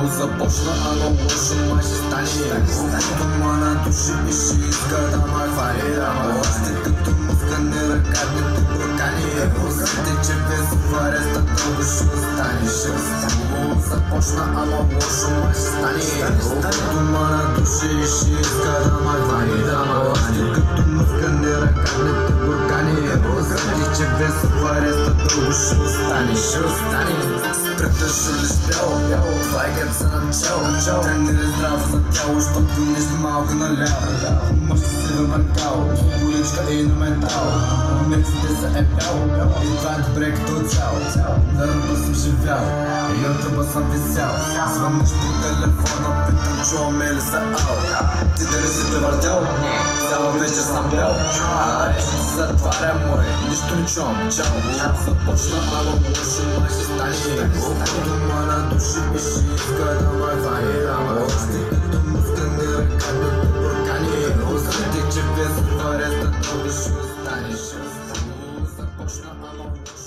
започна, ама лошо май ще стане. Дома на души и ще иска да ме хвали. Още като мъзка не ръкатните буркани. Те, че без ареста дълго ще останеш. Започна, ама лошо май ще стане. Дома на души и ще иска да ме хвали. Още като мъзка не ръкатните буркани. Те, че без ареста дълго ще останеш. Предържа ли спял, това е като са начало. Тренери здраво за тяло, щото нещо малко наляво. Мъж си въркал, количка и на метал. Месите са епял, и това е добре като цяло. На ръба съм живял, и от ръба съм висял. Звъниш по телефона, питам чуваме ли са ау. Ти дали си те въртял? Цяла вечер съм бял. Ще затваря море, нищо не чувам, чао. Започна, ама лошо май ще стане. Дома на души и ще иска да ме хвали. Още като мъзка не ръкатните буркани. Те, че без ареста дълго ще останеш. Започна, ама лошо